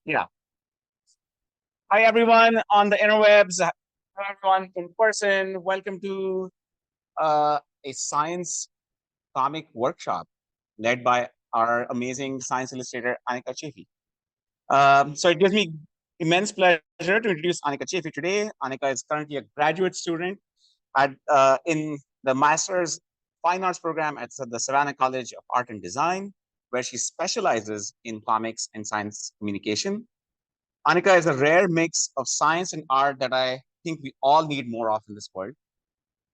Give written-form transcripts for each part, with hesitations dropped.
Yeah. Hi, everyone on the interwebs. Hello, everyone in person. Welcome to a science comic workshop led by our amazing science illustrator, Anicka Chaffey. So it gives me immense pleasure to introduce Anicka Chaffey today. Anicka is currently a graduate student in the Master's Fine Arts program at the Savannah College of Art and Design, where she specializes in comics and science communication. Anicka is a rare mix of science and art that I think we all need more of in this world.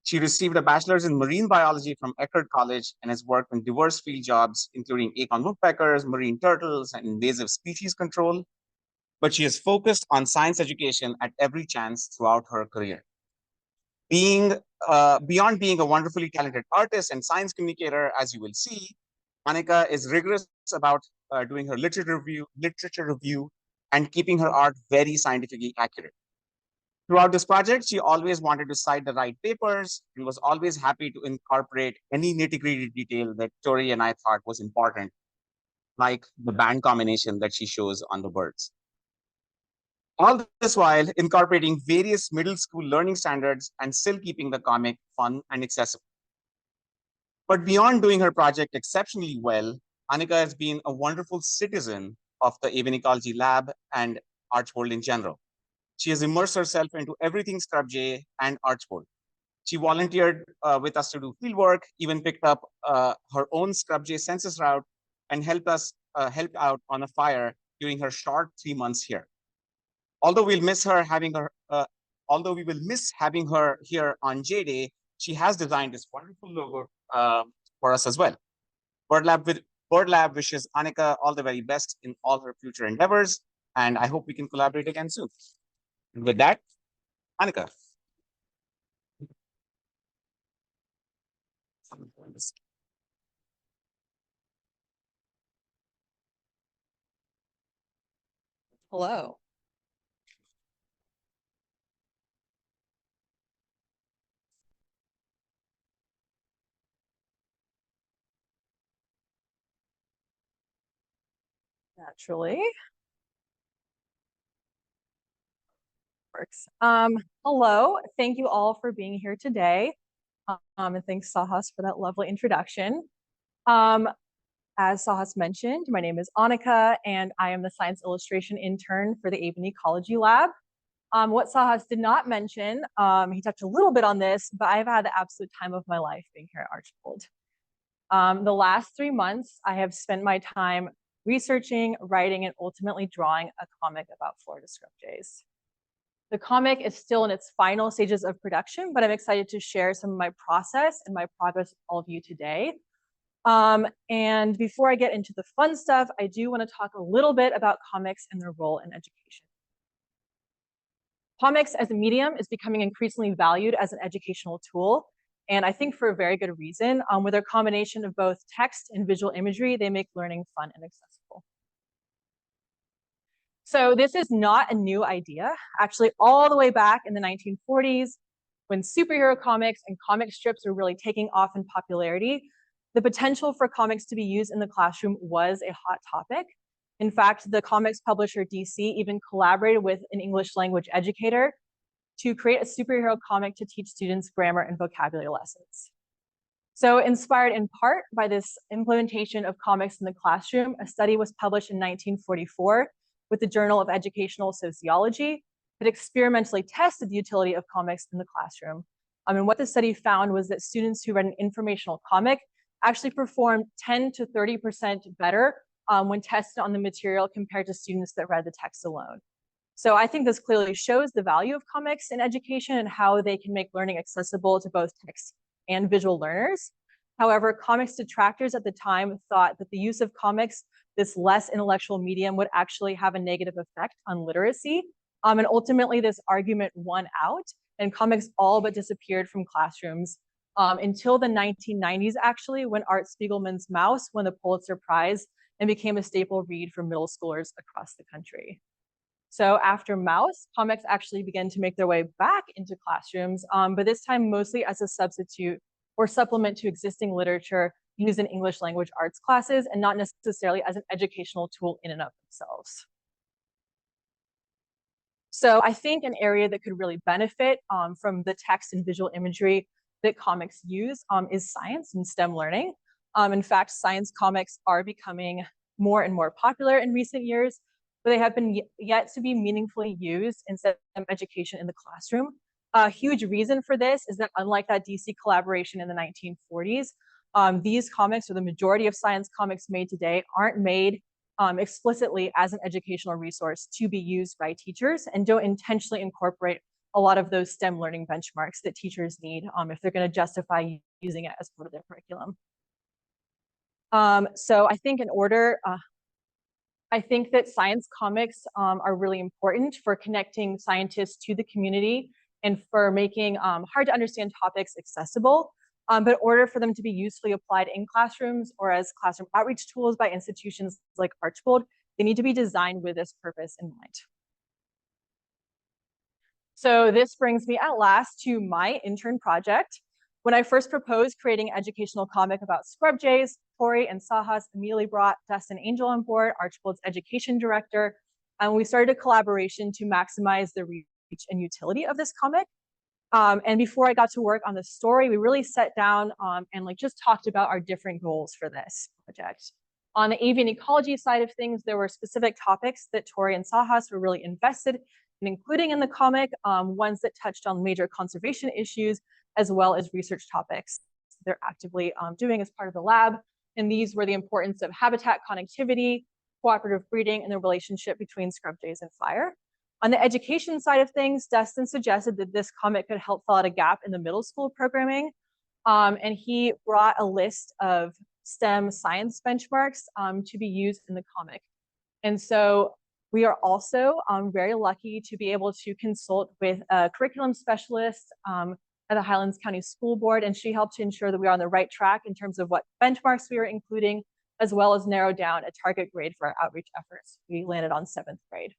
She received a bachelor's in marine biology from Ecology College and has worked in diverse field jobs, including acorn woodpeckers, marine turtles, and invasive species control. But she is focused on science education at every chance throughout her career. Beyond being a wonderfully talented artist and science communicator, as you will see, Anicka is rigorous about doing her literature review, and keeping her art very scientifically accurate. Throughout this project, she always wanted to cite the right papers and was always happy to incorporate any nitty-gritty detail that Tori and I thought was important, like the band combination that she shows on the birds. All this while incorporating various middle school learning standards and still keeping the comic fun and accessible. But beyond doing her project exceptionally well, Anicka has been a wonderful citizen of the Avian Ecology Lab and Archbold in general. She has immersed herself into everything Scrub J and Archbold. She volunteered with us to do fieldwork, even picked up her own Scrub J census route, and helped out on a fire during her short 3 months here. Although we will miss having her here on J Day, she has designed this wonderful logo for us as well. Bird Lab wishes Anicka all the very best in all her future endeavors, and I hope we can collaborate again soon. And with that, Anicka. Hello. Naturally. Works. Hello, thank you all for being here today. And thanks Sahas for that lovely introduction. As Sahas mentioned, my name is Anicka and I am the science illustration intern for the Avian Ecology Lab. What Sahas did not mention, he touched a little bit on this, but I've had the absolute time of my life being here at Archbold. The last 3 months, I have spent my time researching, writing, and ultimately drawing a comic about Florida scrub jays. The comic is still in its final stages of production, but I'm excited to share some of my process and my progress with all of you today. And before I get into the fun stuff, I do want to talk a little bit about comics and their role in education. Comics as a medium is becoming increasingly valued as an educational tool, and I think for a very good reason. With their combination of both text and visual imagery, they make learning fun and accessible. So this is not a new idea. Actually, all the way back in the 1940s, when superhero comics and comic strips were really taking off in popularity, the potential for comics to be used in the classroom was a hot topic. In fact, the comics publisher DC even collaborated with an English language educator to create a superhero comic to teach students grammar and vocabulary lessons. So inspired in part by this implementation of comics in the classroom, a study was published in 1944 with the Journal of Educational Sociology that experimentally tested the utility of comics in the classroom. And what the study found was that students who read an informational comic actually performed 10 to 30% better when tested on the material compared to students that read the text alone. So I think this clearly shows the value of comics in education and how they can make learning accessible to both text and visual learners. However, comics detractors at the time thought that the use of comics, this less intellectual medium, would actually have a negative effect on literacy. And ultimately, this argument won out, and comics all but disappeared from classrooms until the 1990s, actually, when Art Spiegelman's Mouse won the Pulitzer Prize and became a staple read for middle schoolers across the country. So after Mouse, comics actually began to make their way back into classrooms, but this time mostly as a substitute or supplement to existing literature used in English language arts classes, and not necessarily as an educational tool in and of themselves. So I think an area that could really benefit from the text and visual imagery that comics use is science and STEM learning. In fact, science comics are becoming more and more popular in recent years, but they have been yet to be meaningfully used in STEM education in the classroom. A huge reason for this is that unlike that DC collaboration in the 1940s, these comics, or the majority of science comics made today, aren't made explicitly as an educational resource to be used by teachers and don't intentionally incorporate a lot of those STEM learning benchmarks that teachers need if they're going to justify using it as part of their curriculum. So I think I think that science comics are really important for connecting scientists to the community and for making hard to understand topics accessible. But in order for them to be usefully applied in classrooms or as classroom outreach tools by institutions like Archbold, they need to be designed with this purpose in mind. So this brings me at last to my intern project. When I first proposed creating an educational comic about scrub jays, Tori and Sahas immediately brought Dustin Angel on board, Archbold's education director, and we started a collaboration to maximize the reach and utility of this comic. And before I got to work on the story, we really sat down and just talked about our different goals for this project. On the avian ecology side of things, there were specific topics that Tori and Sahas were really invested in including in the comic, ones that touched on major conservation issues, as well as research topics they're actively doing as part of the lab. And these were the importance of habitat connectivity, cooperative breeding, and the relationship between scrub jays and fire. On the education side of things, Dustin suggested that this comic could help fill out a gap in the middle school programming. And he brought a list of STEM science benchmarks to be used in the comic. And so we are also very lucky to be able to consult with a curriculum specialist at the Highlands County School Board, and she helped to ensure that we are on the right track in terms of what benchmarks we were including, as well as narrow down a target grade for our outreach efforts. We landed on 7th grade.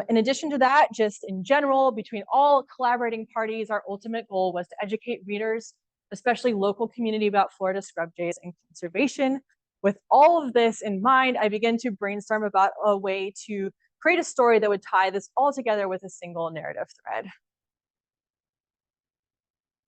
In addition to that, just in general, between all collaborating parties, our ultimate goal was to educate readers, especially local community, about Florida scrub jays and conservation. With all of this in mind, I began to brainstorm about a way to create a story that would tie this all together with a single narrative thread.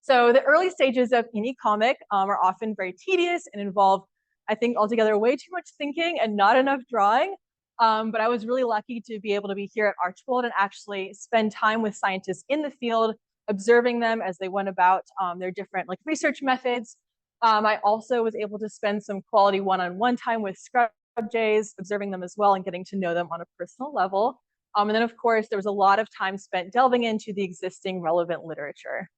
So the early stages of any comic are often very tedious and involve, I think, altogether way too much thinking and not enough drawing. But I was really lucky to be able to be here at Archbold and actually spend time with scientists in the field, observing them as they went about their different research methods. I also was able to spend some quality one-on-one time with scrub jays, observing them as well and getting to know them on a personal level. And then, of course, there was a lot of time spent delving into the existing relevant literature.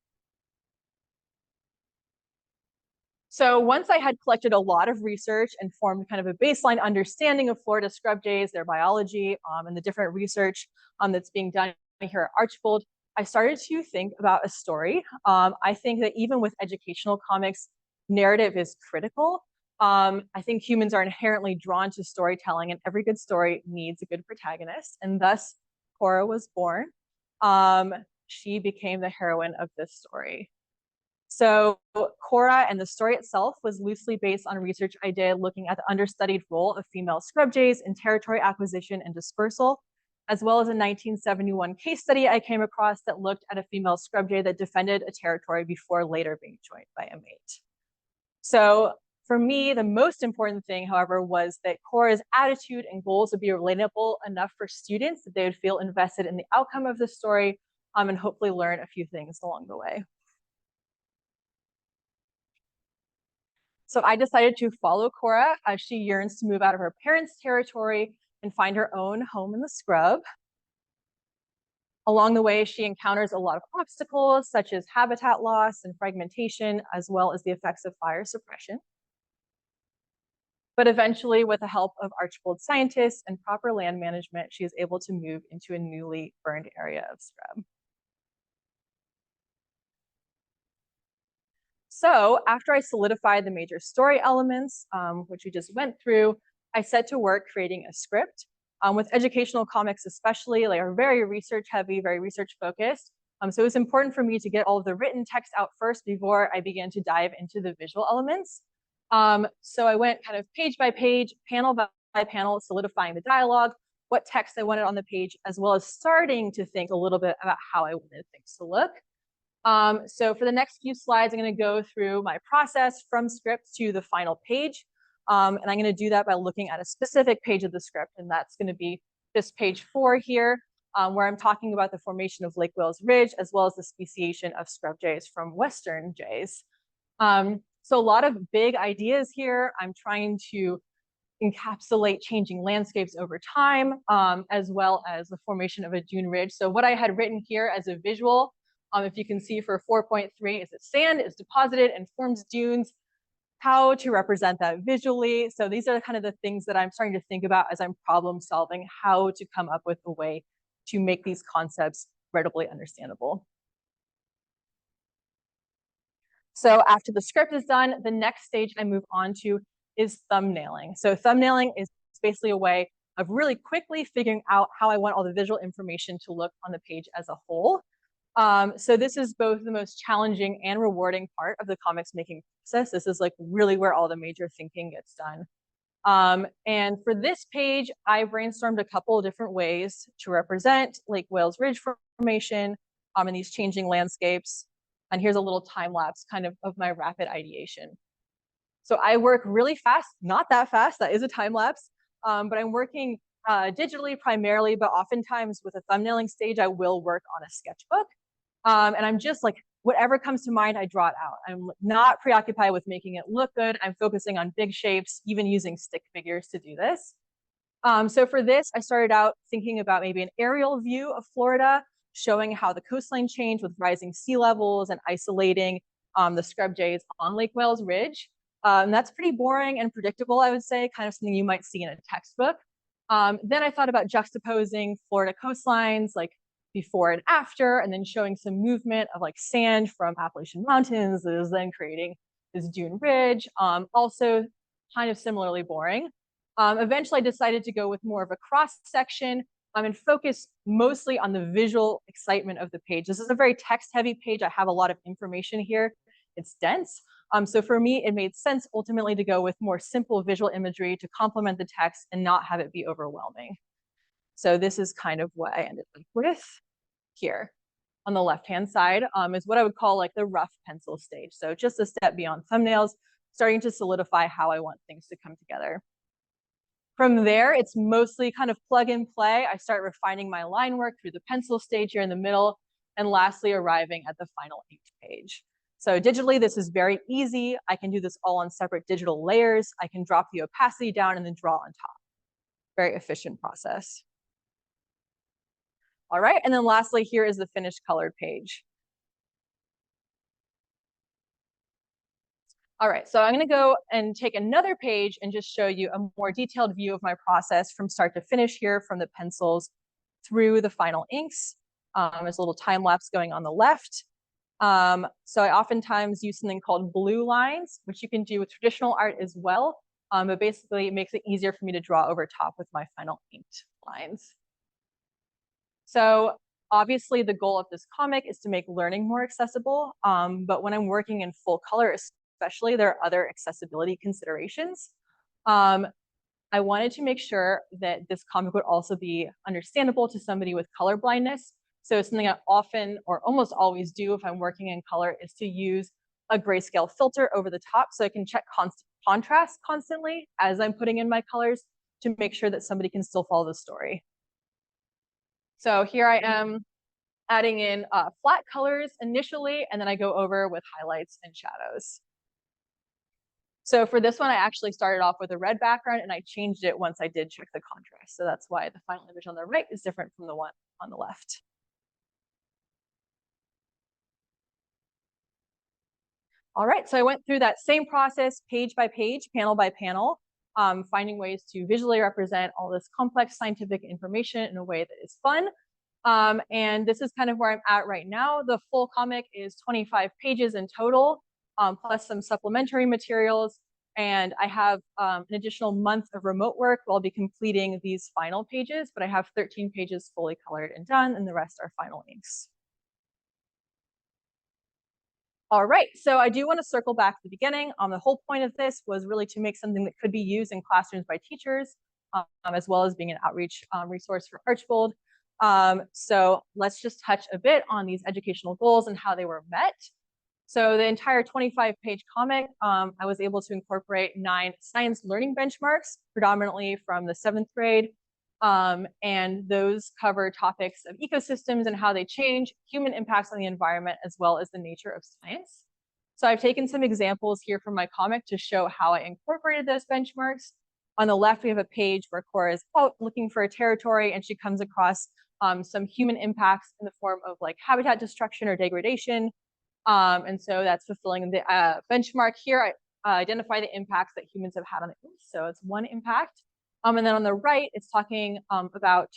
So once I had collected a lot of research and formed kind of a baseline understanding of Florida scrub jays, their biology, and the different research that's being done here at Archbold, I started to think about a story. I think that even with educational comics, narrative is critical. I think humans are inherently drawn to storytelling, and every good story needs a good protagonist. And thus, Cora was born. She became the heroine of this story. So Cora and the story itself was loosely based on research I did looking at the understudied role of female scrub jays in territory acquisition and dispersal, as well as a 1971 case study I came across that looked at a female scrub jay that defended a territory before later being joined by a mate. So for me, the most important thing, however, was that Cora's attitude and goals would be relatable enough for students that they would feel invested in the outcome of the story and hopefully learn a few things along the way. So I decided to follow Cora as she yearns to move out of her parents' territory and find her own home in the scrub. Along the way, she encounters a lot of obstacles, such as habitat loss and fragmentation, as well as the effects of fire suppression. But eventually, with the help of Archbold scientists and proper land management, she is able to move into a newly burned area of scrub. So after I solidified the major story elements, which we just went through, I set to work creating a script. With educational comics especially, they are very research heavy, very research focused. So it was important for me to get all of the written text out first before I began to dive into the visual elements. So I went kind of page by page, panel by panel, solidifying the dialogue, what text I wanted on the page, as well as starting to think a little bit about how I wanted things to look. So for the next few slides, I'm going to go through my process from script to the final page. And I'm going to do that by looking at a specific page of the script, and that's going to be this page 4 here, where I'm talking about the formation of Lake Wales Ridge, as well as the speciation of scrub jays from western jays. So a lot of big ideas here. I'm trying to encapsulate changing landscapes over time, as well as the formation of a dune ridge. So what I had written here as a visual, if you can see for 4.3, is that sand is deposited and forms dunes, how to represent that visually. So these are kind of the things that I'm starting to think about as I'm problem solving, how to come up with a way to make these concepts readily understandable. So after the script is done, the next stage I move on to is thumbnailing. So thumbnailing is basically a way of really quickly figuring out how I want all the visual information to look on the page as a whole. So this is both the most challenging and rewarding part of the comics making process. This is like really where all the major thinking gets done. And for this page, I brainstormed a couple of different ways to represent Lake Wales Ridge formation in these changing landscapes. And here's a little time lapse kind of my rapid ideation. So I work really fast, not that fast, that is a time lapse, but I'm working digitally primarily, but oftentimes with a thumbnailing stage, I will work on a sketchbook. And I'm just like, whatever comes to mind, I draw it out. I'm not preoccupied with making it look good. I'm focusing on big shapes, even using stick figures to do this. So for this, I started out thinking about maybe an aerial view of Florida, showing how the coastline changed with rising sea levels and isolating the scrub jays on Lake Wales Ridge. That's pretty boring and predictable, I would say, kind of something you might see in a textbook. Then I thought about juxtaposing Florida coastlines, like before and after, and then showing some movement of like sand from Appalachian Mountains that is then creating this dune ridge. Also kind of similarly boring. Eventually I decided to go with more of a cross section and focus mostly on the visual excitement of the page. This is a very text heavy page. I have a lot of information here. It's dense. So for me, it made sense ultimately to go with more simple visual imagery to complement the text and not have it be overwhelming. So this is kind of what I ended up with here. On the left-hand side is what I would call like the rough pencil stage. So just a step beyond thumbnails, starting to solidify how I want things to come together. From there, it's mostly kind of plug and play. I start refining my line work through the pencil stage here in the middle, and lastly, arriving at the final inked page. So digitally, this is very easy. I can do this all on separate digital layers. I can drop the opacity down and then draw on top. Very efficient process. All right, and then lastly, here is the finished colored page. All right, so I'm going to go and take another page and just show you a more detailed view of my process from start to finish here, from the pencils through the final inks. There's a little time lapse going on the left. So I oftentimes use something called blue lines, which you can do with traditional art as well. But basically, it makes it easier for me to draw over top with my final inked lines. So obviously, the goal of this comic is to make learning more accessible. But when I'm working in full color, especially, there are other accessibility considerations. I wanted to make sure that this comic would also be understandable to somebody with color blindness. So something I often or almost always do if I'm working in color is to use a grayscale filter over the top so I can check contrast constantly as I'm putting in my colors to make sure that somebody can still follow the story. So here I am adding in flat colors initially, and then I go over with highlights and shadows. So for this one, I actually started off with a red background and I changed it once I did check the contrast. So that's why the final image on the right is different from the one on the left. All right, so I went through that same process, page by page, panel by panel, finding ways to visually represent all this complex scientific information in a way that is fun. And this is kind of where I'm at right now. The full comic is 25 pages in total, plus some supplementary materials. And I have an additional month of remote work where I'll be completing these final pages, but I have 13 pages fully colored and done, and the rest are final inks. All right, so I do want to circle back to the beginning. The whole point of this was really to make something that could be used in classrooms by teachers. as well as being an outreach resource for Archbold. So let's just touch a bit on these educational goals and how they were met. So the entire 25-page comic, I was able to incorporate 9 science learning benchmarks, predominantly from the 7th grade. And those cover topics of ecosystems and how they change, human impacts on the environment, as well as the nature of science. So I've taken some examples here from my comic to show how I incorporated those benchmarks. On the left, we have a page where Cora is out looking for a territory, and she comes across some human impacts in the form of like habitat destruction or degradation. And so that's fulfilling the benchmark here. I identify the impacts that humans have had on the Earth. So it's one impact. And then on the right, it's talking about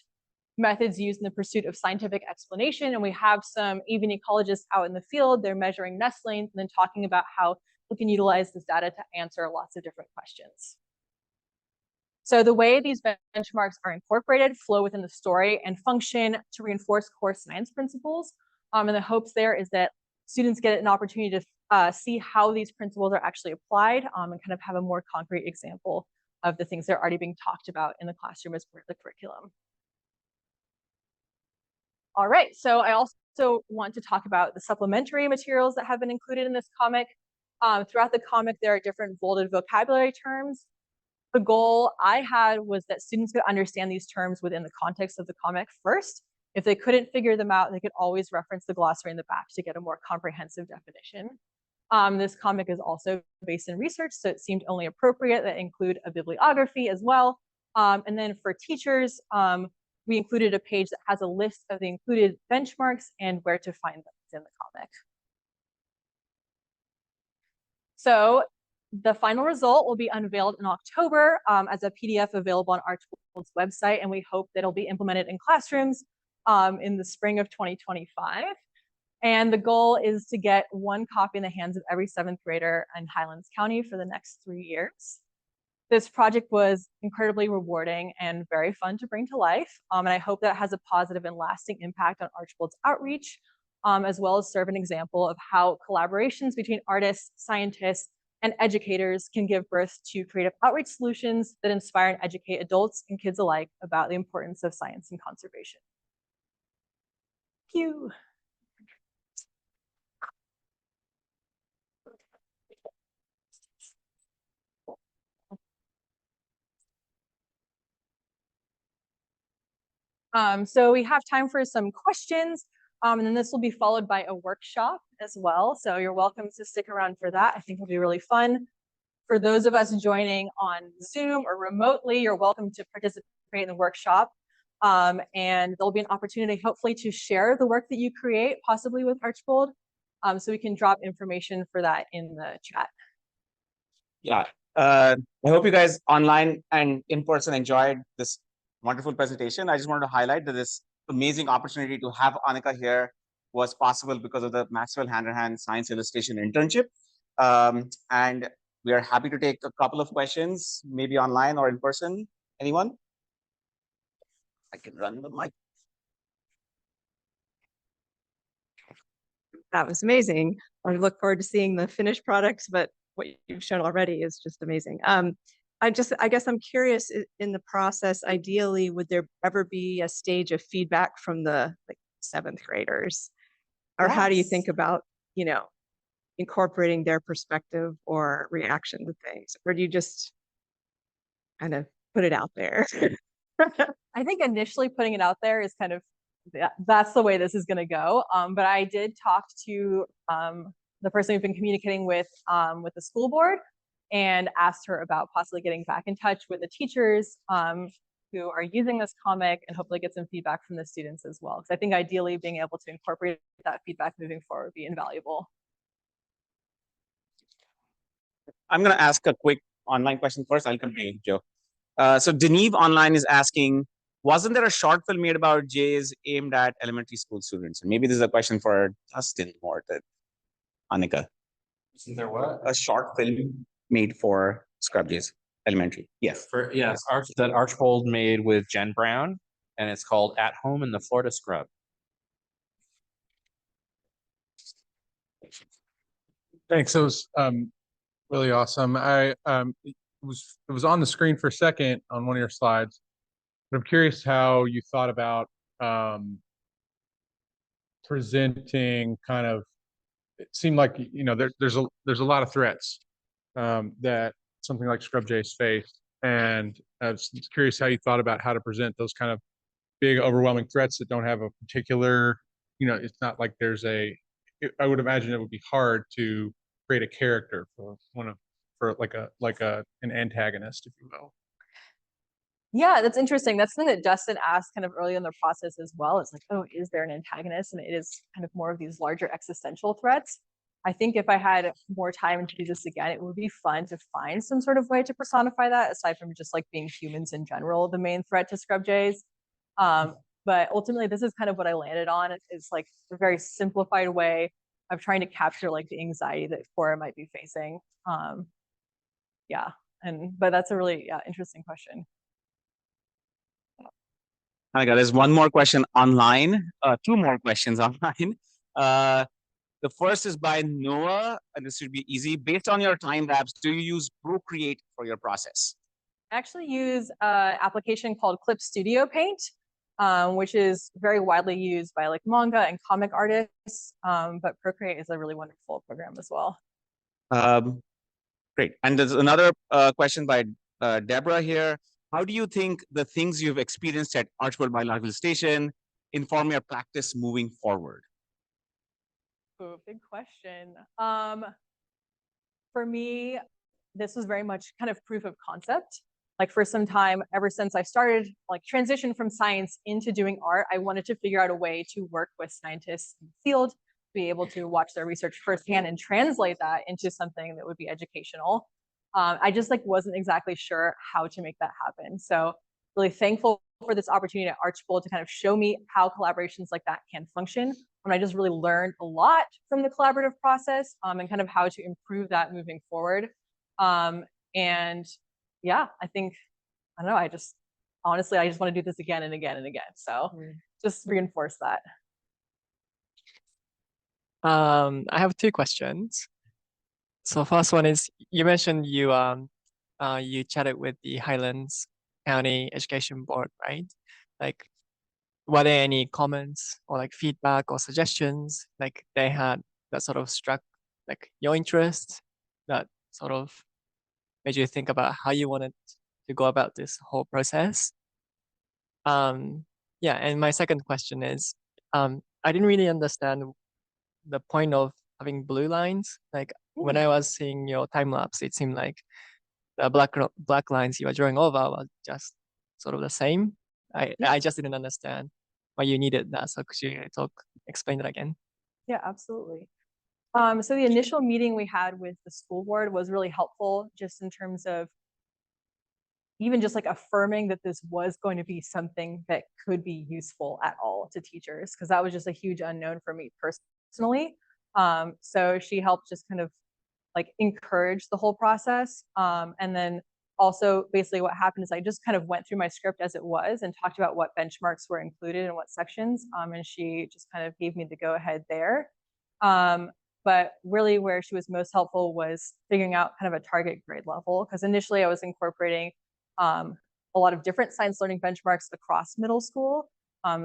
methods used in the pursuit of scientific explanation. And we have some Avian ecologists out in the field. They're measuring nestlings and then talking about how we can utilize this data to answer lots of different questions. So the way these benchmarks are incorporated flow within the story and function to reinforce core science principles. And the hopes there is that students get an opportunity to see how these principles are actually applied and kind of have a more concrete example of the things that are already being talked about in the classroom as part of the curriculum. All right, so I also want to talk about the supplementary materials that have been included in this comic. Throughout the comic, there are different bolded vocabulary terms. The goal I had was that students could understand these terms within the context of the comic first. If they couldn't figure them out, they could always reference the glossary in the back to get a more comprehensive definition. This comic is also based in research, so it seemed only appropriate that include a bibliography as well. And then for teachers, we included a page that has a list of the included benchmarks and where to find them in the comic. So the final result will be unveiled in October as a PDF available on Archbold's website, and we hope that it'll be implemented in classrooms in the spring of 2025. And the goal is to get 1 copy in the hands of every 7th grader in Highlands County for the next 3 years. This project was incredibly rewarding and very fun to bring to life. And I hope that has a positive and lasting impact on Archbold's outreach, as well as serve an example of how collaborations between artists, scientists, and educators can give birth to creative outreach solutions that inspire and educate adults and kids alike about the importance of science and conservation. Thank you. So we have time for some questions, and then this will be followed by a workshop as well. So you're welcome to stick around for that. I think it'll be really fun. For those of us joining on Zoom or remotely, you're welcome to participate in the workshop. And there'll be an opportunity, hopefully, to share the work that you create, possibly with Archbold. So we can drop information for that in the chat. Yeah, I hope you guys online and in person enjoyed this wonderful presentation. I just wanted to highlight that this amazing opportunity to have Anicka here was possible because of the Maxwell Hand-in-Hand Science Illustration internship. And we are happy to take a couple of questions, maybe online or in person. Anyone? I can run the mic. That was amazing. I look forward to seeing the finished products, but what you've shown already is just amazing. I guess I'm curious in the process, ideally, would there ever be a stage of feedback from the 7th graders? Or how do you think about, incorporating their perspective or reaction to things? Or do you just kind of put it out there? I think initially putting it out there is kind of, that's the way this is going to go. But I did talk to the person we've been communicating with the school board and asked her about possibly getting back in touch with the teachers who are using this comic and hopefully get some feedback from the students as well. Because I think ideally being able to incorporate that feedback moving forward would be invaluable. I'm going to ask a quick online question first. I'll come to you, Joe. So Deneve Online is asking, wasn't there a short film made about jays aimed at elementary school students? And maybe this is a question for Justin more than Anicka. Isn't there what? A short film made for scrub jays, elementary. Yes. Yes, that Archbold made with Jen Brown, and it's called At Home in the Florida Scrub. Thanks. It was really awesome. I was on the screen for a second on one of your slides, but I'm curious how you thought about presenting kind of. It seemed like there's a lot of threats that something like ScrubJ's face, and I was curious how you thought about how to present those kind of big, overwhelming threats that don't have a particular. It's not like there's I would imagine it would be hard to create a character for an antagonist, if you will. Yeah, that's interesting. That's something that Justin asked kind of early in the process as well. It's like, oh, is there an antagonist? And it is kind of more of these larger existential threats. I think if I had more time to do this again, it would be fun to find some sort of way to personify that, aside from just like being humans in general, the main threat to ScrubJs. But ultimately, this is kind of what I landed on. It's like a very simplified way of trying to capture like the anxiety that Cora might be facing. Yeah, but that's a really interesting question. Anicka, there's one more question online, two more questions online. The first is by Noah, and this should be easy. Based on your time lapse, do you use Procreate for your process? I actually use an application called Clip Studio Paint, which is very widely used by like manga and comic artists. But Procreate is a really wonderful program as well. Great. And there's another question by Deborah here. How do you think the things you've experienced at Archbold Biological Station inform your practice moving forward? Ooh, big question. For me, this was very much kind of proof of concept. Like for some time, ever since I started like transition from science into doing art, I wanted to figure out a way to work with scientists in the field, be able to watch their research firsthand and translate that into something that would be educational. I just like wasn't exactly sure how to make that happen. So really thankful for this opportunity at Archbold to kind of show me how collaborations like that can function. And I just really learned a lot from the collaborative process and kind of how to improve that moving forward. And yeah, I think, I don't know, I just want to do this again and again and again. So just reinforce that. I have two questions. So first one is, you mentioned you chatted with the Highlands County Education Board, right? Like, were there any comments or like feedback or suggestions like they had that sort of struck like your interest, that sort of made you think about how you wanted to go about this whole process? Yeah, and my second question is, I didn't really understand the point of having blue lines. Like when I was seeing your time lapse, it seemed like the black lines you were drawing over were just sort of the same. I just didn't understand why you needed that. So could you explain that again? Yeah, absolutely. So the initial meeting we had with the school board was really helpful, just in terms of even just like affirming that this was going to be something that could be useful at all to teachers, because that was just a huge unknown for me personally. So she helped just kind of like encourage the whole process. And then also basically what happened is I just kind of went through my script as it was and talked about what benchmarks were included in what sections. And she just kind of gave me the go ahead there. But really where she was most helpful was figuring out kind of a target grade level, because initially I was incorporating a lot of different science learning benchmarks across middle school.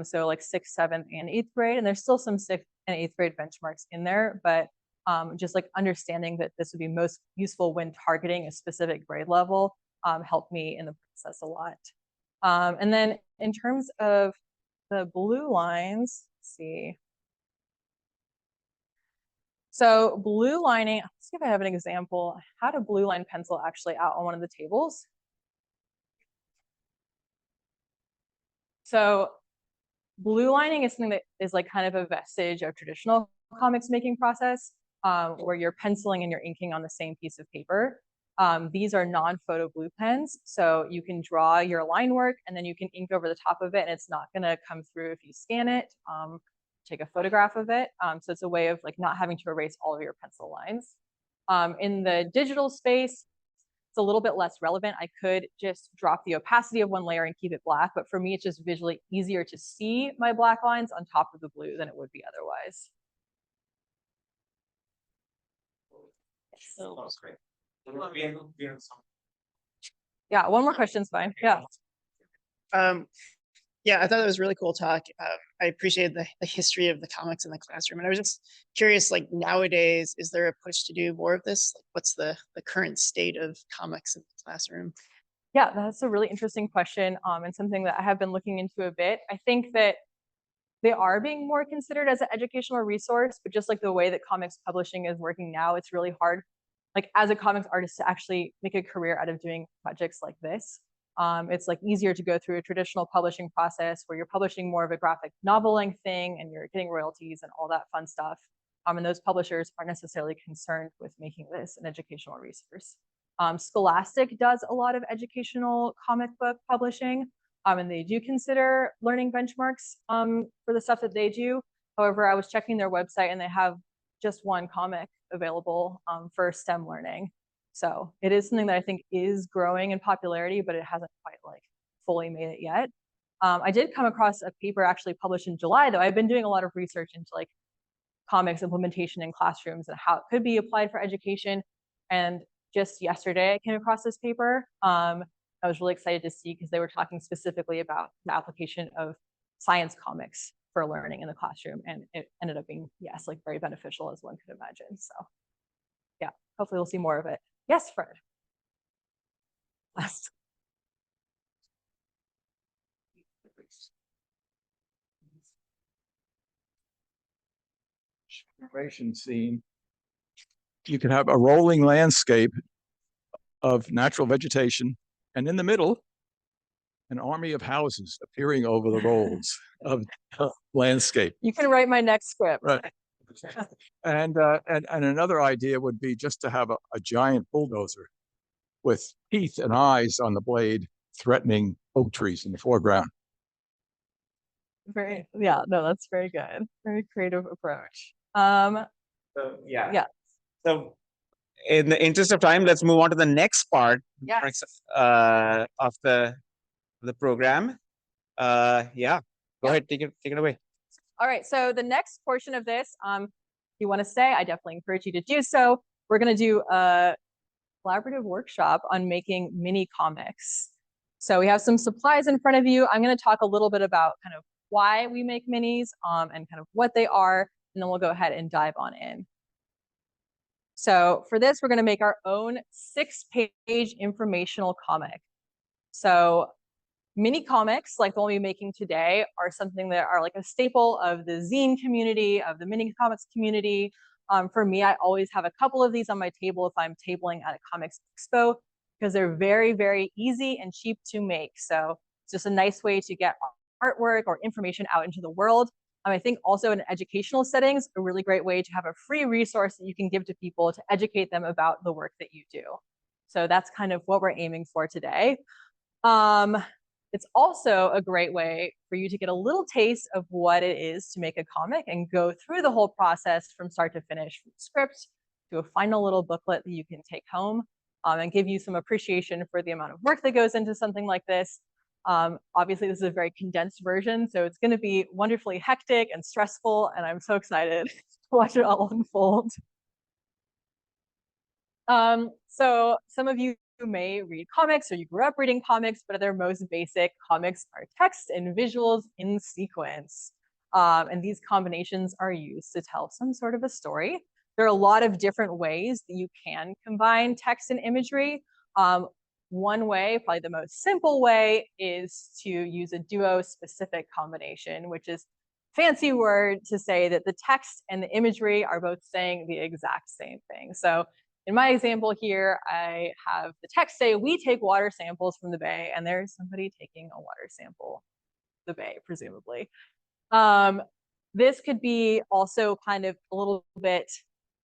So like 6th, 7th, and 8th grade, and there's still some 6th and 8th grade benchmarks in there, but just like understanding that this would be most useful when targeting a specific grade level helped me in the process a lot. And then in terms of the blue lines, let's see. So blue lining, let's see if I have an example. I had a blue line pencil actually out on one of the tables. So blue lining is something that is like kind of a vestige of traditional comics making process, where you're penciling and you're inking on the same piece of paper. These are non-photo blue pens, so you can draw your line work and then you can ink over the top of it, and it's not going to come through if you scan it, take a photograph of it. So it's a way of like not having to erase all of your pencil lines. In the digital space, it's a little bit less relevant. I could just drop the opacity of one layer and keep it black, but for me, it's just visually easier to see my black lines on top of the blue than it would be otherwise. That was great. Yeah, one more question's fine. Yeah. Yeah, I thought it was a really cool talk. I appreciated the history of the comics in the classroom. And I was just curious, like nowadays, is there a push to do more of this? Like, what's the current state of comics in the classroom? Yeah, that's a really interesting question, and something that I have been looking into a bit. I think that they are being more considered as an educational resource, but just like the way that comics publishing is working now, it's really hard, like as a comics artist, to actually make a career out of doing projects like this. It's like easier to go through a traditional publishing process where you're publishing more of a graphic novel length thing and you're getting royalties and all that fun stuff. And those publishers aren't necessarily concerned with making this an educational resource. Scholastic does a lot of educational comic book publishing, and they do consider learning benchmarks for the stuff that they do. However, I was checking their website and they have just one comic available for STEM learning. So it is something that I think is growing in popularity, but it hasn't quite like fully made it yet. I did come across a paper actually published in July, though. I've been doing a lot of research into like comics implementation in classrooms and how it could be applied for education. And just yesterday, I came across this paper. I was really excited to see because they were talking specifically about the application of science comics for learning in the classroom. And it ended up being, yes, like very beneficial as one could imagine. So yeah, hopefully we'll see more of it. Yes, Fred. Last. Situation scene. You can have a rolling landscape of natural vegetation, and in the middle, an army of houses appearing over the rolls of landscape. You can write my next script. Right. And another idea would be just to have a giant bulldozer with teeth and eyes on the blade threatening oak trees in the foreground. Very, yeah, no, that's very good. Very creative approach. So, yeah. So in the interest of time, let's move on to the next part of the program. Yeah, go ahead, take it away. All right, so the next portion of this, if you want to stay, I definitely encourage you to do so. We're going to do a collaborative workshop on making mini comics. So we have some supplies in front of you. I'm going to talk a little bit about kind of why we make minis and kind of what they are, and then we'll go ahead and dive on in. So for this, we're going to make our own 6-page informational comic. So mini comics, like the one we're making today, are something that are like a staple of the zine community, of the mini comics community. For me, I always have a couple of these on my table if I'm tabling at a comics expo, because they're very, very easy and cheap to make. So it's just a nice way to get artwork or information out into the world. I think also in educational settings, a really great way to have a free resource that you can give to people to educate them about the work that you do. So that's kind of what we're aiming for today. It's also a great way for you to get a little taste of what it is to make a comic and go through the whole process from start to finish, from script to a final little booklet that you can take home, and give you some appreciation for the amount of work that goes into something like this. Obviously, this is a very condensed version, so it's going to be wonderfully hectic and stressful, and I'm so excited to watch it all unfold. So some of you may read comics, or you grew up reading comics, but at their most basic, comics are text and visuals in sequence. And these combinations are used to tell some sort of a story. There are a lot of different ways that you can combine text and imagery. One way, probably the most simple way, is to use a duo-specific combination, which is a fancy word to say that the text and the imagery are both saying the exact same thing. So in my example here, I have the text say, "We take water samples from the bay," and there's somebody taking a water sample, the bay, presumably. This could be also kind of a little bit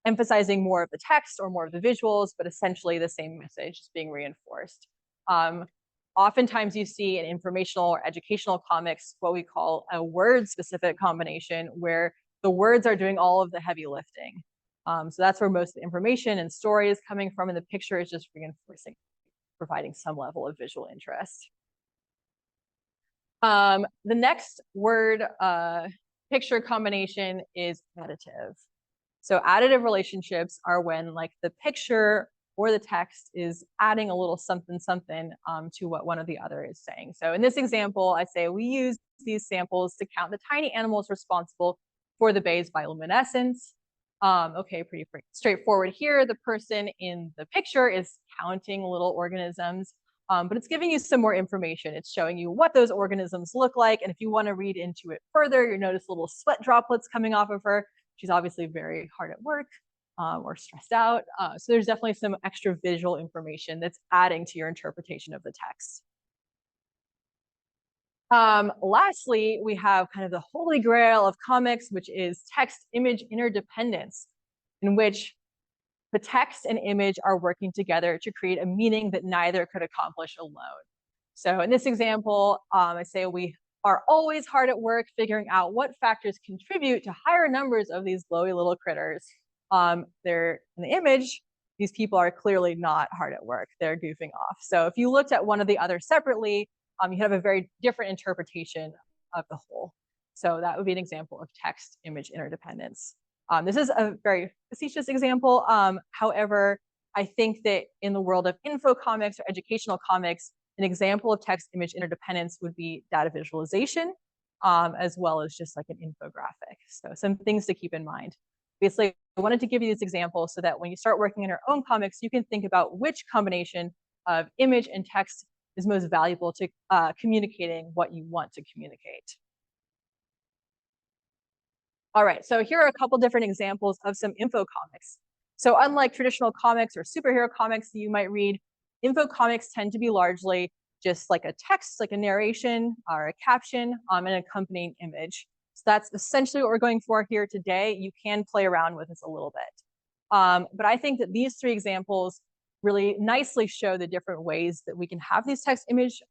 emphasizing more of the text or more of the visuals, but essentially the same message is being reinforced. Oftentimes you see in informational or educational comics what we call a word-specific combination, where the words are doing all of the heavy lifting. So that's where most of the information and story is coming from, and the picture is just reinforcing, providing some level of visual interest. The next word picture combination is additive. So additive relationships are when like the picture or the text is adding a little something to what one or the other is saying. So in this example, I say we use these samples to count the tiny animals responsible for the bay's bioluminescence. Okay, pretty straightforward here. The person in the picture is counting little organisms, but it's giving you some more information. It's showing you what those organisms look like. And if you want to read into it further, you notice little sweat droplets coming off of her. She's obviously very hard at work or stressed out. So there's definitely some extra visual information that's adding to your interpretation of the text. Lastly, we have kind of the holy grail of comics, which is text-image interdependence, in which the text and image are working together to create a meaning that neither could accomplish alone. So in this example, I say we are always hard at work figuring out what factors contribute to higher numbers of these glowy little critters. They're in the image, these people are clearly not hard at work. They're goofing off. So if you looked at one or the other separately, you have a very different interpretation of the whole. So that would be an example of text-image interdependence. This is a very facetious example. However, I think that in the world of info comics or educational comics, an example of text-image interdependence would be data visualization, as well as just like an infographic. So some things to keep in mind. Basically, I wanted to give you this example so that when you start working in your own comics, you can think about which combination of image and text is most valuable to communicating what you want to communicate. All right, so here are a couple different examples of some info comics. So unlike traditional comics or superhero comics that you might read, info comics tend to be largely just like a text, like a narration or a caption, and an accompanying image. So that's essentially what we're going for here today. You can play around with this a little bit. But I think that these three examples really nicely show the different ways that we can have these text-image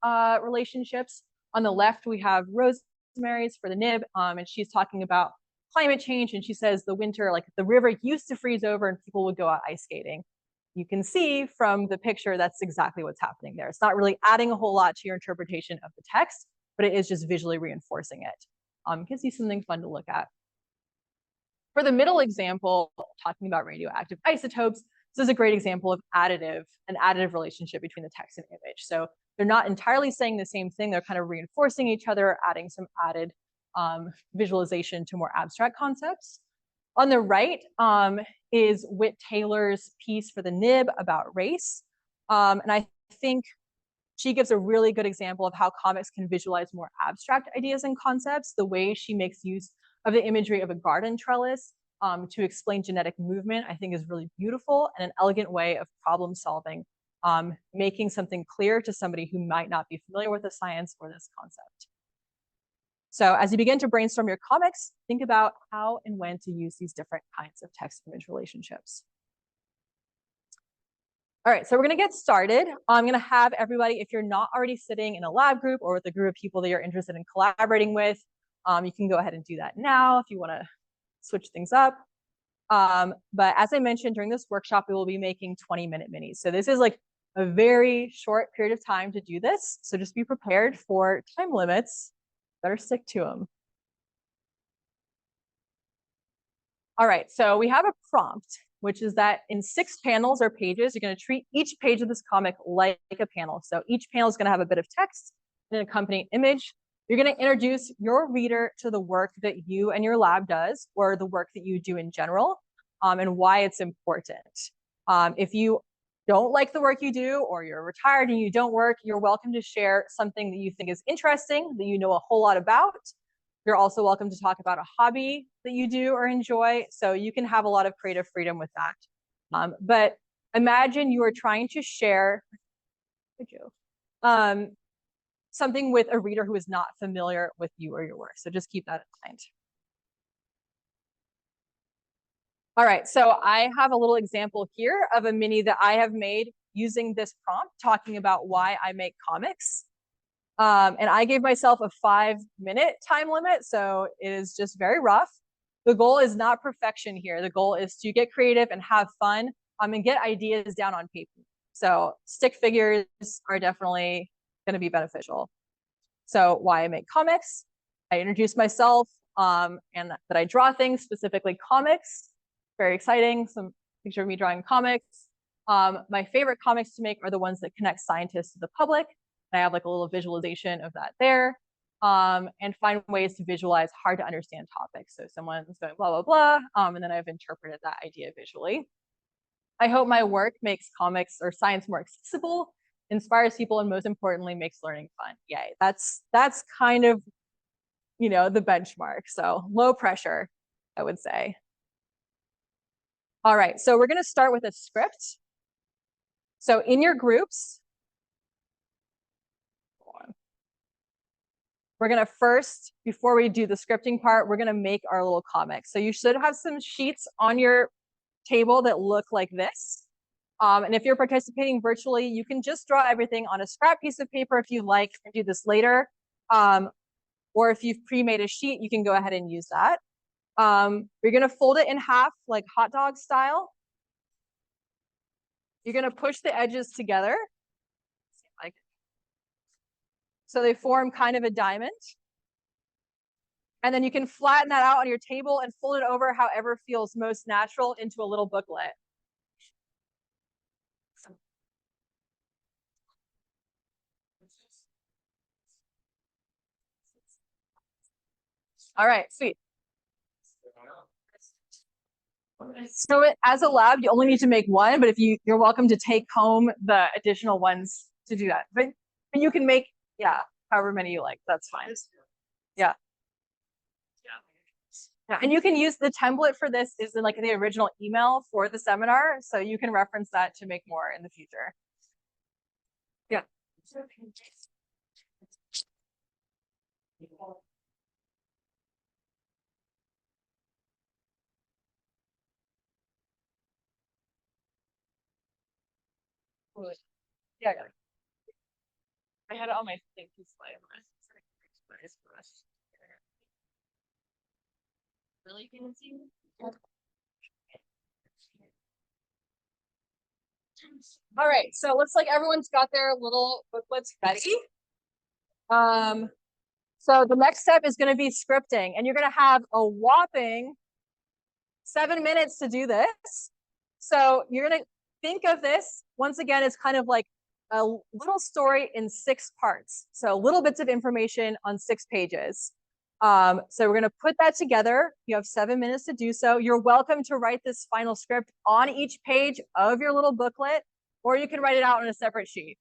relationships. On the left, we have Rosemary's for the nib, and she's talking about climate change, and she says the winter, like the river used to freeze over and people would go out ice skating. You can see from the picture that's exactly what's happening there. It's not really adding a whole lot to your interpretation of the text, but it is just visually reinforcing it. Gives you something fun to look at. For the middle example, talking about radioactive isotopes, this is a great example of an additive relationship between the text and image. So they're not entirely saying the same thing. They're kind of reinforcing each other, adding some added visualization to more abstract concepts. On the right is Whit Taylor's piece for the nib about race. And I think she gives a really good example of how comics can visualize more abstract ideas and concepts. The way she makes use of the imagery of a garden trellis to explain genetic movement, I think is really beautiful and an elegant way of problem solving, making something clear to somebody who might not be familiar with the science or this concept. So as you begin to brainstorm your comics, think about how and when to use these different kinds of text-image relationships. All right, so we're going to get started. I'm going to have everybody, if you're not already sitting in a lab group or with a group of people that you're interested in collaborating with, you can go ahead and do that now if you want to switch things up. But as I mentioned, during this workshop, we will be making 20-minute minis. So this is like a very short period of time to do this. So just be prepared for time limits. Better stick to them. All right, so we have a prompt, which is that in 6 panels or pages, you're going to treat each page of this comic like a panel. So each panel is going to have a bit of text and an accompanying image. You're going to introduce your reader to the work that you and your lab does, or the work that you do in general, and why it's important. If you don't like the work you do, or you're retired and you don't work, you're welcome to share something that you think is interesting, that you know a whole lot about. You're also welcome to talk about a hobby that you do or enjoy. So you can have a lot of creative freedom with that. But imagine you are trying to share something with a reader who is not familiar with you or your work. So just keep that in mind. All right, so I have a little example here of a mini that I have made using this prompt, talking about why I make comics. And I gave myself a 5-minute time limit, so it is just very rough. The goal is not perfection here. The goal is to get creative and have fun, and get ideas down on paper. So stick figures are definitely going to be beneficial. So why I make comics, I introduce myself, and that I draw things, specifically comics. Very exciting, some picture of me drawing comics. My favorite comics to make are the ones that connect scientists to the public. I have like a little visualization of that there. And find ways to visualize hard to understand topics. So someone's going blah, blah, blah, and then I've interpreted that idea visually. I hope my work makes comics or science more accessible, inspires people, and most importantly, makes learning fun. Yay. That's kind of, you know, the benchmark. So low pressure, I would say. All right, so we're gonna start with a script. So in your groups, we're gonna first, before we do the scripting part, we're gonna make our little comics. So you should have some sheets on your table that look like this. And if you're participating virtually, you can just draw everything on a scrap piece of paper if you like, and do this later. Or if you've pre-made a sheet, you can go ahead and use that. You're gonna fold it in half, like hot dog style. You're gonna push the edges together, like so they form kind of a diamond. And then you can flatten that out on your table and fold it over however feels most natural into a little booklet. All right, sweet. So as a lab, you only need to make one, but if you're welcome to take home the additional ones to do that. But you can make, yeah, however many you like. That's fine. Yeah. Yeah, and you can use the template for this is in like the original email for the seminar, so you can reference that to make more in the future. Yeah. Yeah, yeah. I had it on my thank you slide. Really fancy. All right, so looks like everyone's got their little booklets ready. So the next step is going to be scripting, and you're going to have a whopping 7 minutes to do this. So you're going to think of this once again as kind of like a little story in 6 parts. So little bits of information on 6 pages. So we're going to put that together. You have 7 minutes to do so. You're welcome to write this final script on each page of your little booklet, or you can write it out on a separate sheet.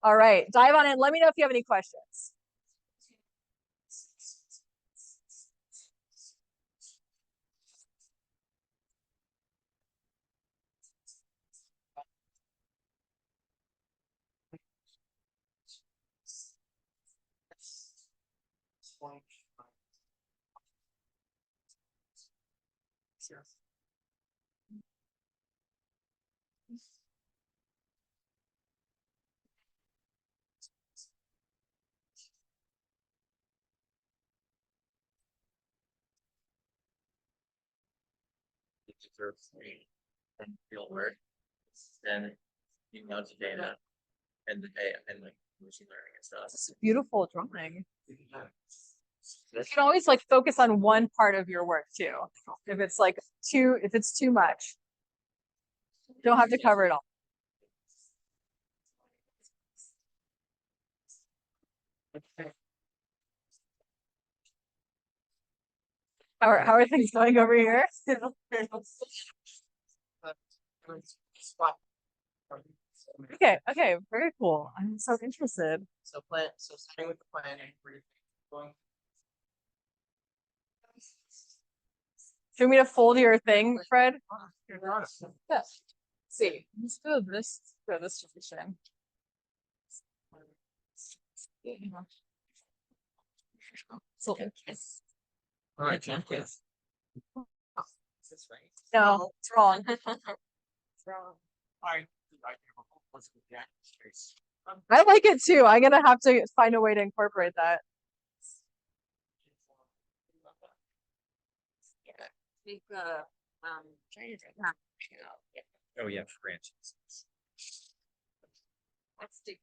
All right, dive on in. Let me know if you have any questions. And field work, then email to data and like machine learning and stuff. It's a beautiful drawing. You can always like focus on one part of your work too. If it's like if it's too much, you don't have to cover it all. How are things going over here? Okay, very cool. I'm so interested. So starting with the plan and going. Do you want me to fold your thing, Fred? Yeah. See, let's go this position. So, All right, thank you. no, it's wrong. It's wrong. I like it too. I'm gonna have to find a way to incorporate that. Oh, yeah, branches. Let's take.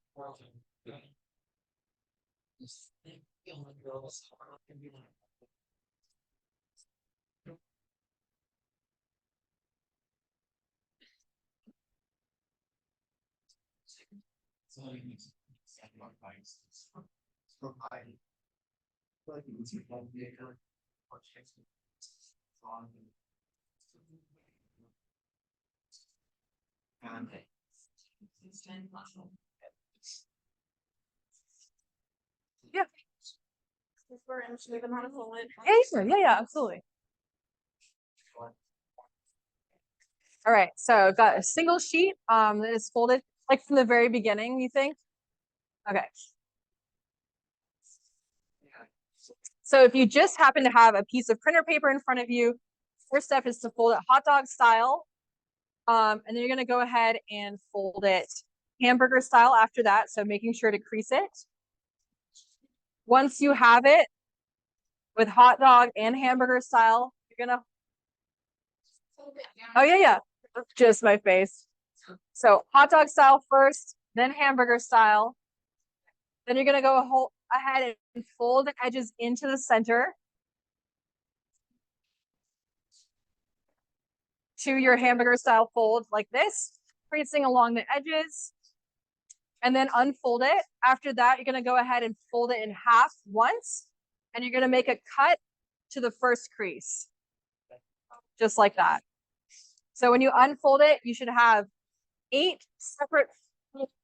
Yeah. Yeah, sure. Yeah, absolutely. All right, so got a single sheet that is folded like from the very beginning, you think? Okay. So if you just happen to have a piece of printer paper in front of you, first step is to fold it hot dog style. And then you're gonna go ahead and fold it hamburger style after that. So making sure to crease it. Once you have it with hot dog and hamburger style, you're gonna, oh yeah, just my face. So hot dog style first, then hamburger style. Then you're gonna go ahead and fold the edges into the center to your hamburger style fold like this, creasing along the edges, and then unfold it. After that, you're gonna go ahead and fold it in half once, and you're gonna make a cut to the first crease, just like that. So when you unfold it, you should have 8 separate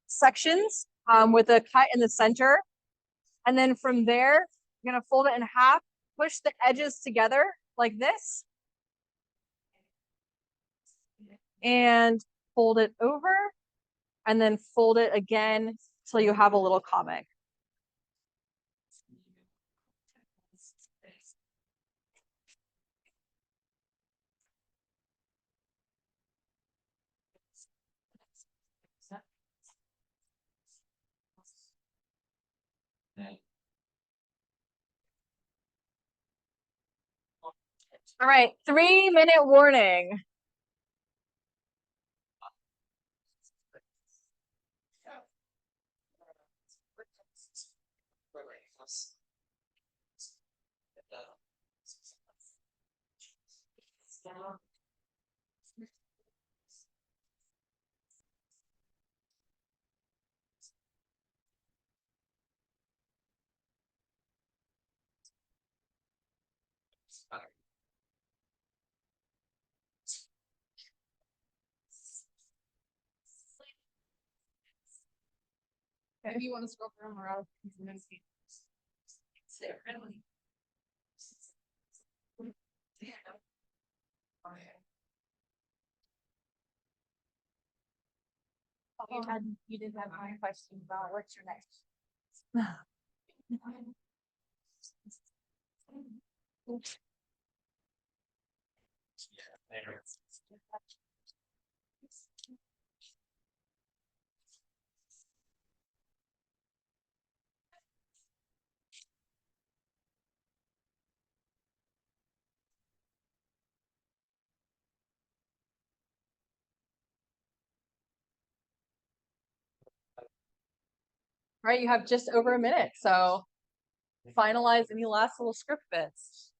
sections with a cut in the center. And then from there, you're gonna fold it in half, push the edges together like this, and fold it over, and then fold it again till you have a little comic. All right, 3-minute warning. If you want to scroll through them around, you didn't have any questions about what's your next. Right, you have just over a minute, so finalize any last little script bits.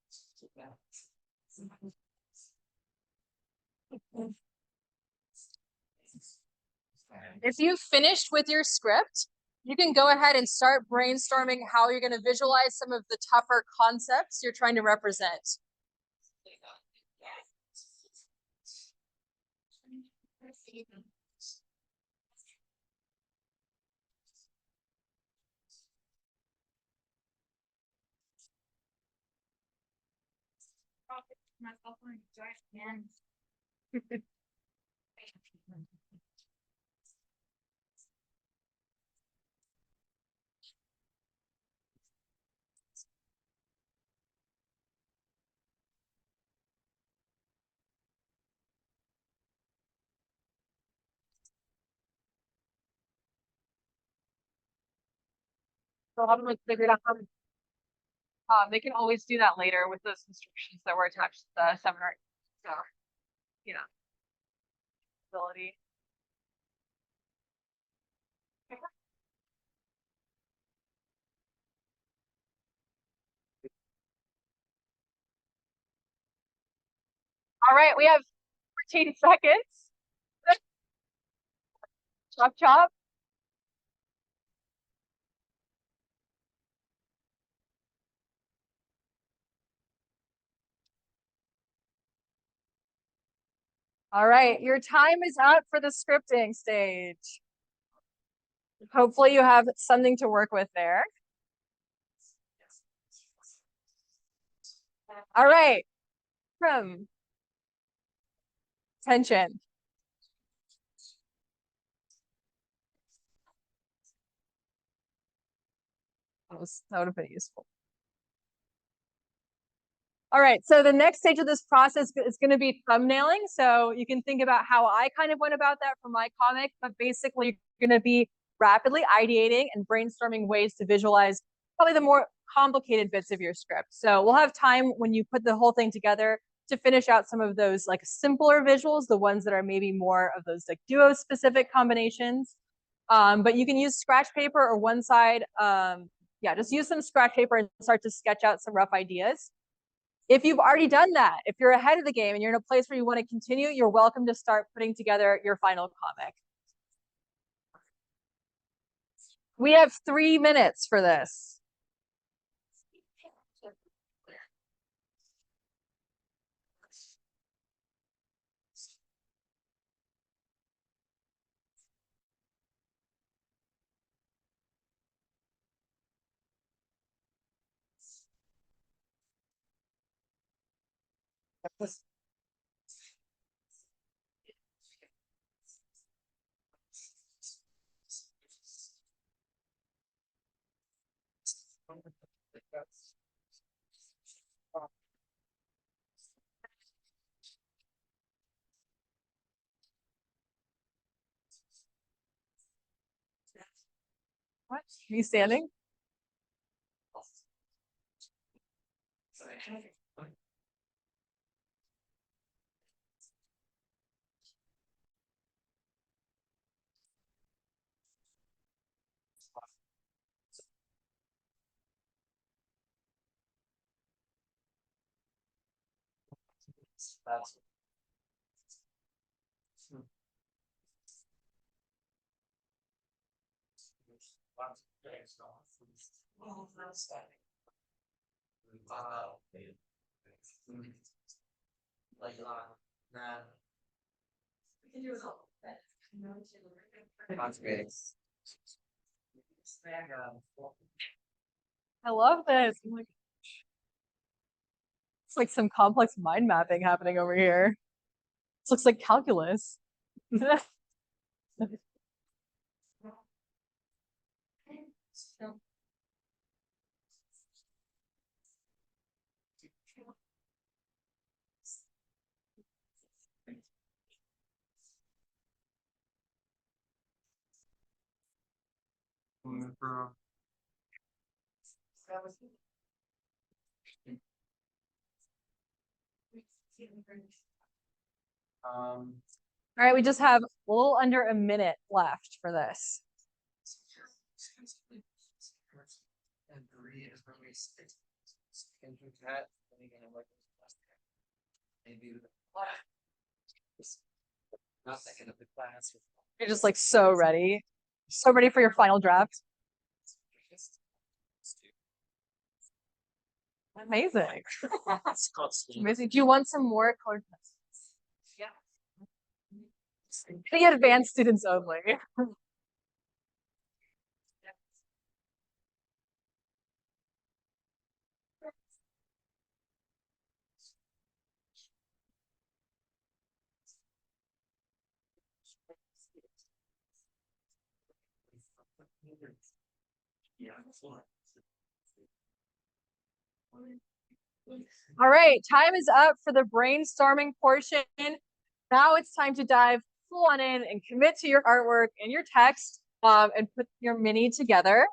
If you've finished with your script, you can go ahead and start brainstorming how you're going to visualize some of the tougher concepts you're trying to represent. So haven't figured out how to, they can always do that later with those instructions that were attached to the seminar. So, you know, ability. All right, we have 14 seconds. Chop, chop. All right, your time is up for the scripting stage. Hopefully you have something to work with there. All right, attention. That would have been useful. All right, so the next stage of this process is going to be thumbnailing. So you can think about how I kind of went about that for my comic, but basically you're going to be rapidly ideating and brainstorming ways to visualize probably the more complicated bits of your script. So we'll have time when you put the whole thing together to finish out some of those like simpler visuals, the ones that are maybe more of those like duo specific combinations. But you can use scratch paper or one side. Yeah, just use some scratch paper and start to sketch out some rough ideas. If you've already done that, if you're ahead of the game and you're in a place where you want to continue, you're welcome to start putting together your final comic. We have 3 minutes for this. What? Are you standing? I love this. Oh my gosh. It's like some complex mind mapping happening over here. This looks like calculus. All right, we just have a little under a minute left for this. You're just like so ready. So ready for your final draft. Amazing. Amazing. Do you want some more colored pencils? Yeah. The advanced students only. All right, time is up for the brainstorming portion. Now it's time to dive full on in and commit to your artwork and your text and put your mini together.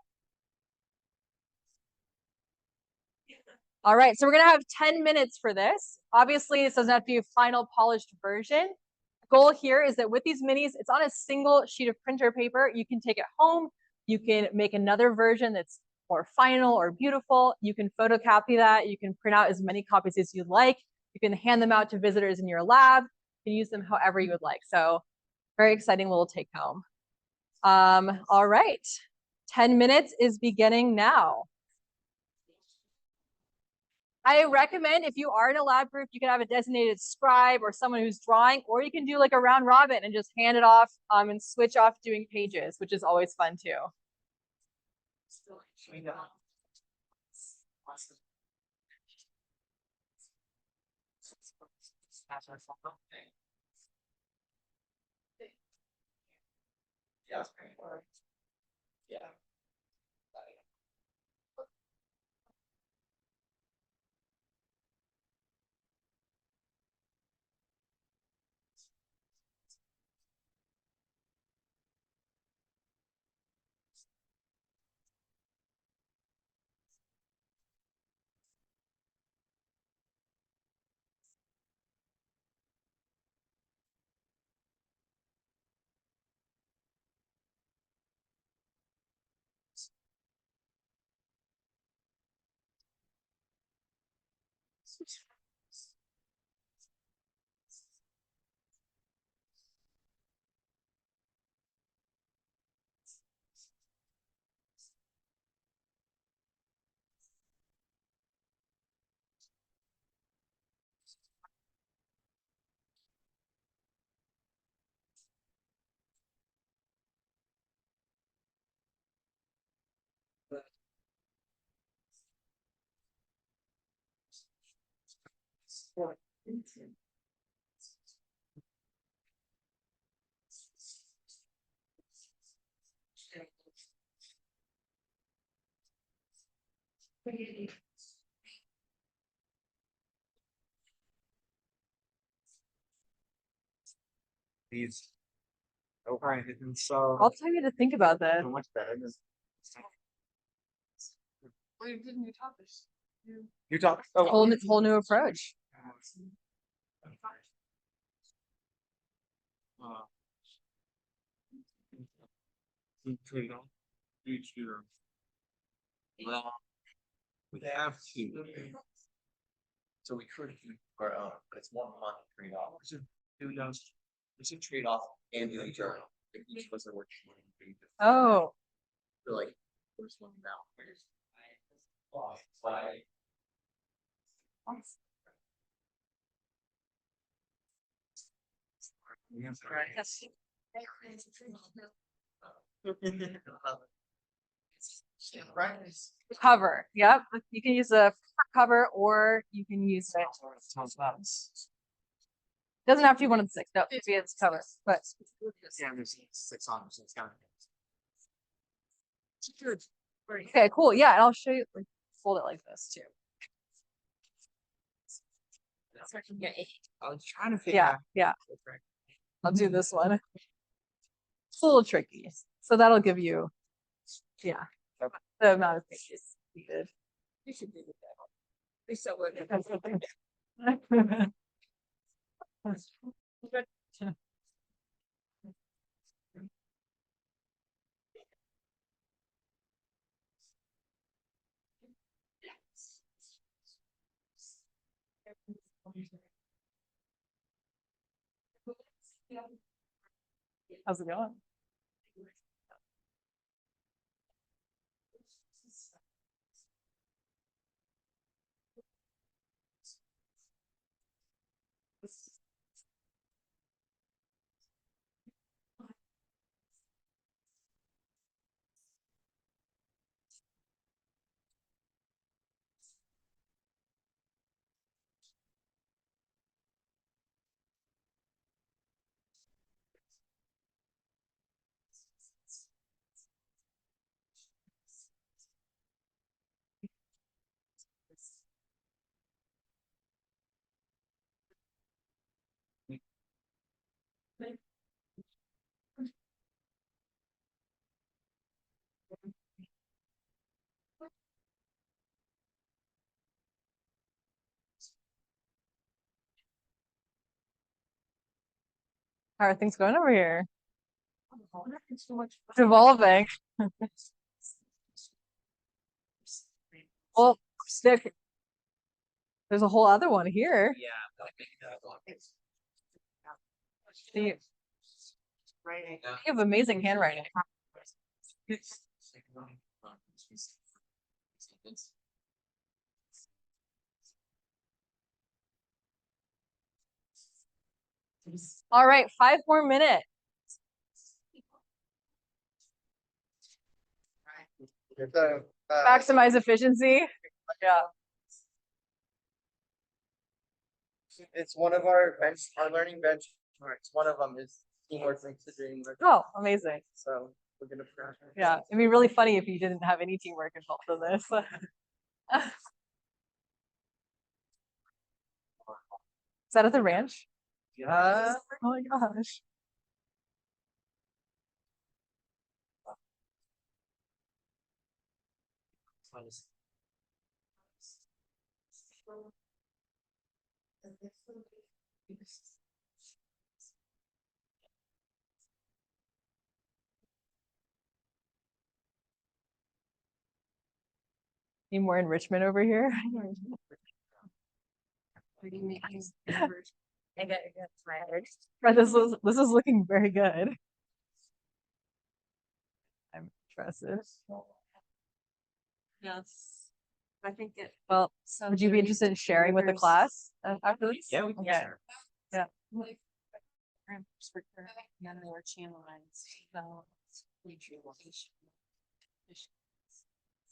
All right, so we're gonna have 10 minutes for this. Obviously, this doesn't have to be a final polished version. The goal here is that with these minis, it's on a single sheet of printer paper. You can take it home. You can make another version that's more final or beautiful. You can photocopy that. You can print out as many copies as you'd like. You can hand them out to visitors in your lab. You can use them however you would like. So very exciting little take home. All right, 10 minutes is beginning now. I recommend if you are in a lab group, you can have a designated scribe or someone who's drawing, or you can do like a round robin and just hand it off and switch off doing pages, which is always fun too. Yeah. Yeah. These. Oh, right. And so. I'll tell you to think about that. So much better. We did new topics. You talk. Oh, Whole new approach. Well, we have to. So we could keep our own, but it's 1 month trade-off. It's a trade-off and the journal. Like each of us are working on it. Oh, So like, first one now. Why? cover. Yep. You can use a cover or you can use it. Doesn't have to be one of the 6. No, it's cover. But yeah, there's 6 on, so it's kind of. okay, cool. Yeah, and I'll show you. Like, fold it like this too. I was trying to figure Yeah, out. yeah. I'll do this one. It's a little tricky. So that'll give you, yeah, the amount of pages needed. You should do that. Be so good. How's it going? How are things going over here? It's evolving. Well, there's a whole other one here. See, you have amazing handwriting. All right, 5 more minutes. Maximize efficiency. Yeah. It's one of our learning benchmarks. One of them is teamwork makes the dream work. Oh, amazing. So we're gonna. Yeah, it'd be really funny if you didn't have any teamwork involved in this. Is that at the ranch? Yeah. Oh my gosh. Need more enrichment over here. Right, this is looking very good. I'm impressive. Yes. I think it. Well, would you be interested in sharing with the class after this? Yeah, we can Okay. share. Yeah. None of our channel lines.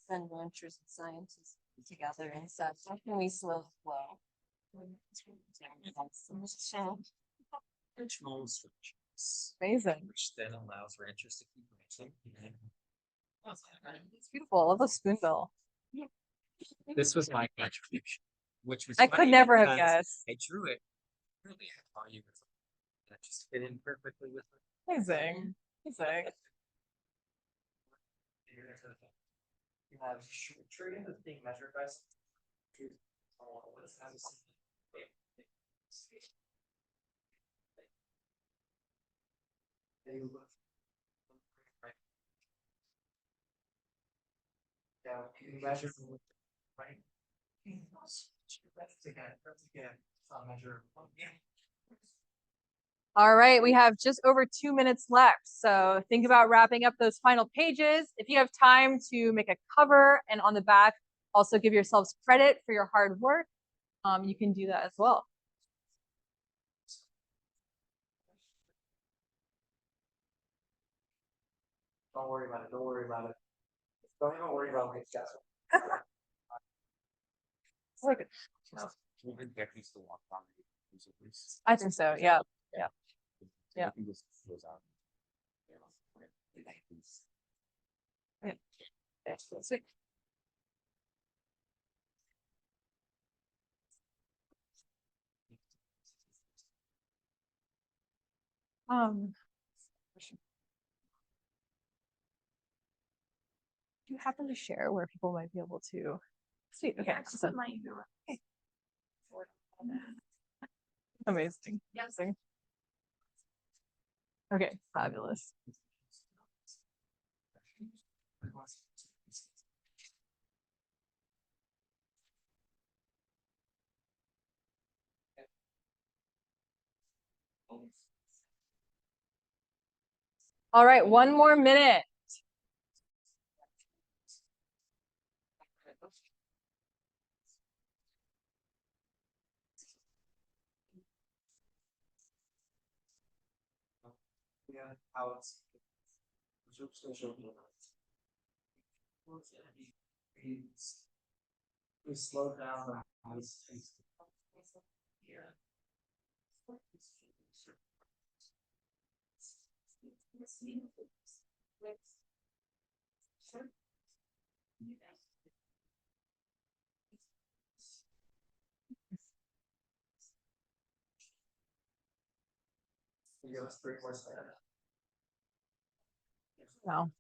Send ranchers and scientists together and such. How can we slow the flow? Control structures, Amazing. which then allows ranchers to keep ranching. It's beautiful. I love the spoonbill. This was my contribution, which was. I could funny never have because guessed. I drew it. Really, I thought you was. That just fit in perfectly with it. Amazing. Amazing. You have short tree that's being measured by. Yeah, you measure. Right. Measure. All right, we have just over 2 minutes left. So think about wrapping up those final pages. If you have time to make a cover and on the back, also give yourselves credit for your hard work, you can do that as well. Don't worry about it. Don't worry about it. Don't even worry about it. Like, We can get used to walk on. I think so. Yeah. Yeah. Yeah. Sweet. Do you happen to share where people might be able to? Sweet. Okay. Awesome. Okay. Amazing. Amazing. Okay. Fabulous. All right. 1 more minute. Yeah, how it's. We slow down. Give us 3 more seconds. No.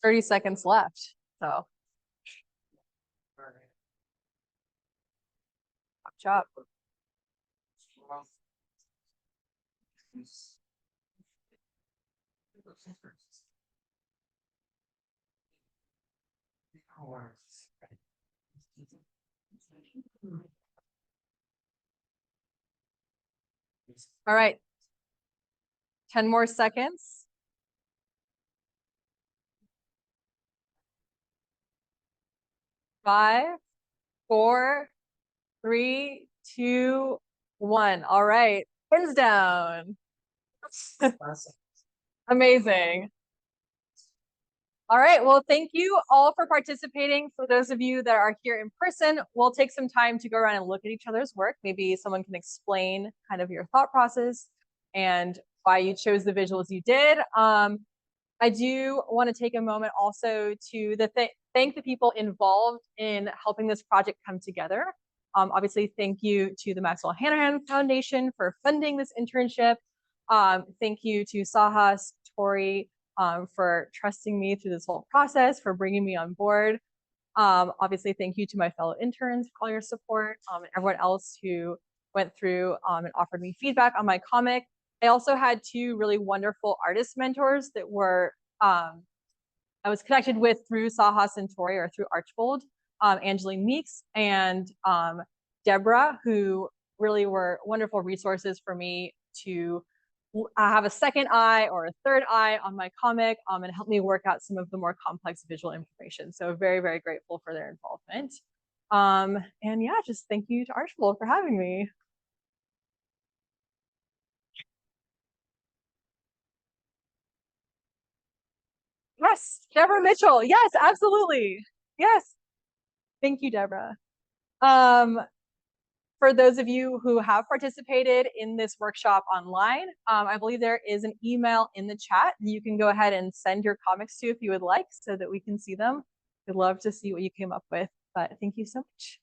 30 seconds left. So chop, chop. All right. 10 more seconds. 5, 4, 3, 2, 1. All right. Hands down. Amazing. All right, well, thank you all for participating. For those of you that are here in person, we'll take some time to go around and look at each other's work. Maybe someone can explain kind of your thought process and why you chose the visuals you did. I do want to take a moment also to thank the people involved in helping this project come together. Obviously, thank you to the Maxwell Hanahan Foundation for funding this internship. Thank you to Sahas, Tori, for trusting me through this whole process, for bringing me on board. Obviously, thank you to my fellow interns for all your support, and everyone else who went through and offered me feedback on my comic. I also had two really wonderful artist mentors that were I was connected with through Sahas and Tori, or through Archbold, Angeline Meeks and Deborah, who really were wonderful resources for me to have a second eye or a third eye on my comic, and help me work out some of the more complex visual information. So very, very grateful for their involvement. And yeah, just thank you to Archbold for having me. Yes, Deborah Mitchell. Yes, absolutely. Yes. Thank you, Deborah. For those of you who have participated in this workshop online, I believe there is an email in the chat that you can go ahead and send your comics to if you would like, so that we can see them. We'd love to see what you came up with, but thank you so much.